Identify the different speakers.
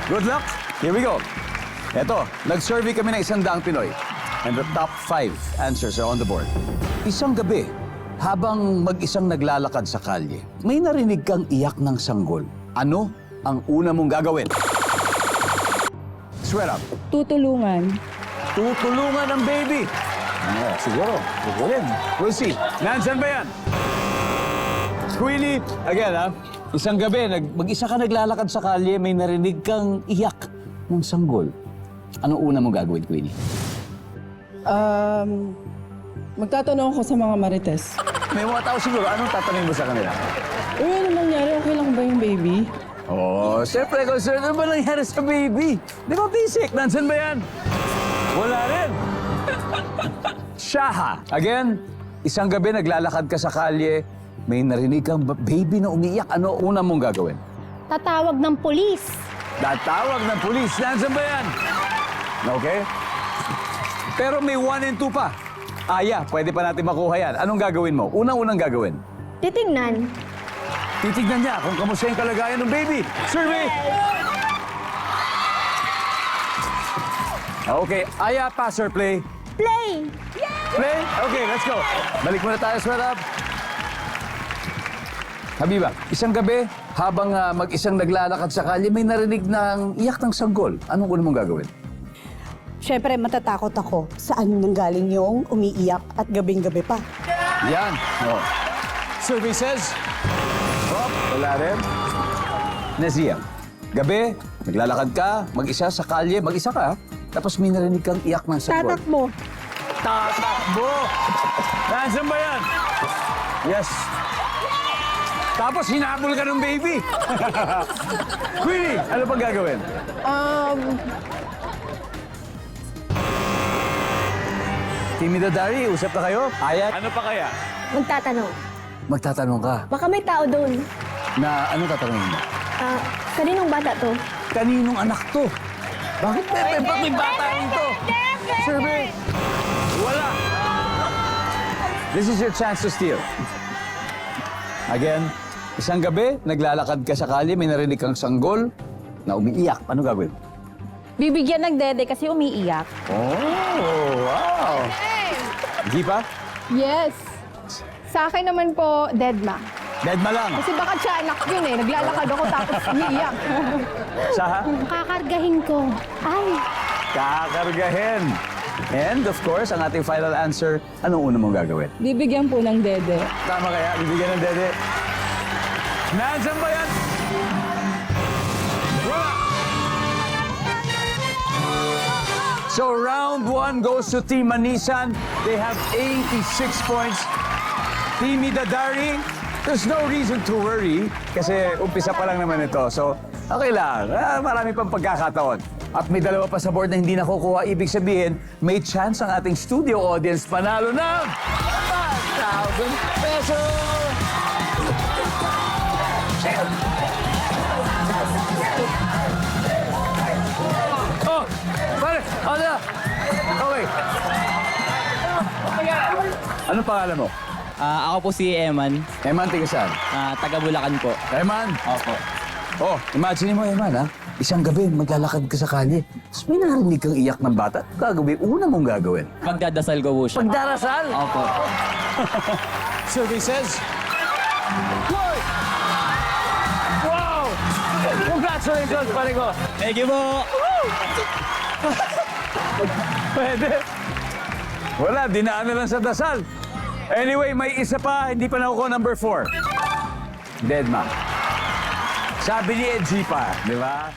Speaker 1: Good luck. Here we go. Eto, nag-survey kami ng 100 Pinoy. And the top 5 answers are on the board. Isang gabi, habang mag-isang naglalakad sa kalye, may narinig kang iyak ng sanggol. Ano ang una mong gagawin? Swear up.
Speaker 2: Tutulungan.
Speaker 1: Tutulungan ang baby. Ano, siguro. Siguro. We'll see. Nansan ba yan? Queenie, again ha. Isang gabi, mag-isa ka naglalakad sa kalye, may narinig kang iyak ng sanggol. Ano una mong gagawin, Queenie?
Speaker 2: Magtatanong ako sa mga marites.
Speaker 1: May mga tao siguro. Anong tatanungin mo sa kanila?
Speaker 2: Uy, ano nangyari? Okay lang ba yung baby?
Speaker 1: Oh, siyempre, concern. Ano ba nangyari sa baby? Di ba basic? Nansan ba yan? Wala rin. Shaha. Again, isang gabi naglalakad ka sa kalye, may narinig kang baby na umiiyak. Ano una mong gagawin?
Speaker 3: Tatawag ng pulis.
Speaker 1: Tatawag ng pulis. Nansan ba yan? Okay? Pero may 1 and 2 pa. Aya, pwede pa natin makuha yan. Anong gagawin mo? Unang-unang gagawin.
Speaker 3: Titignan.
Speaker 1: Titignan niya kung kamusta yung kalagayan ng baby. Survey! Okay, Aya, pass or play?
Speaker 3: Play!
Speaker 1: Play? Okay, let's go. Balik muna tayo, sweat up. Habiba, isang gabi, habang mag-isang naglalakad sa kalye, may narinig ng iyak ng sanggol. Anong una mong gagawin?
Speaker 4: Siyempre, matatakot ako. Saan nanggaling yung umiiyak at gabing-gabi pa?
Speaker 1: Yan. Oh. Survey says, oh, wala rin. Nazia, gabi, naglalakad ka, mag-isa sa kalye, mag-isa ka, tapos may narinig kang iyak ng sanggol.
Speaker 4: Tatakbo.
Speaker 1: Tatakbo! Nasaan ba yan? Yes. Tapos hinabol ka ng baby. Queenie, ano pang gagawin? Timmy Dadari, usap na kayo? Aya, ano pa kaya?
Speaker 3: Magtatanong.
Speaker 1: Magtatanong ka
Speaker 3: Baka may tao doon.
Speaker 1: na ano tatanungin mo?
Speaker 3: Kaninong bata to?
Speaker 1: Kaninong anak to? Bakit may bata rito? Survey! Wala! This is your chance to steal. Again, isang gabi, naglalakad ka sa kalye, may narinig kang sanggol na umiiyak. Ano gagawin?
Speaker 5: Bibigyan ng dede kasi umiiyak.
Speaker 1: Oh, wow! Hindi pa?
Speaker 5: Yes. Sa akin naman po, deadma.
Speaker 1: Dead ma lang.
Speaker 5: Kasi baka tiyanak yun eh. Naglalakad ako tapos umiiyak.
Speaker 1: Saha?
Speaker 3: Kakargahin ko. Ay,
Speaker 1: Kakargahin. And of course, ang ating final answer, anong una mong gagawin?
Speaker 2: Bibigyan po ng dede.
Speaker 1: Tama kaya, bibigyan ng dede. Nandiyan ba yan? Wala! So round 1 goes to Team Manisan. They have 86 points. Team Idadari, there's no reason to worry kasi umpisa pa lang naman ito. So, okay lang. Marami pang pagkakataon. At may dalawa pa sa board na hindi nakukuha. Ibig sabihin, may chance ang ating studio audience panalo ng 5,000 pesos! Oh! Pare! Ano? Okay. Anong pangalan mo?
Speaker 6: Ako po si Eman,
Speaker 1: Eman, tiga saan?
Speaker 6: taga Bulacan po.
Speaker 1: Eman!
Speaker 6: Opo.
Speaker 1: Oh, imagine mo, Eman, ha? Isang gabi, maglalakad ka sa kalye. Tapos may narinig kang iyak ng bata. Gagawin, una mong gagawin.
Speaker 6: Magdadasal ko po siya.
Speaker 1: Pagdarasal!
Speaker 6: Opo.
Speaker 1: Survey says... Whoa! Wow! Congratulations, pare ko!
Speaker 6: Thank you po!
Speaker 1: Pwede. Wala, dinaan na lang sa dasal. Anyway, may isa pa, hindi pa nakukuha number 4. Deadma. Sabi ni Edgy pa, di ba?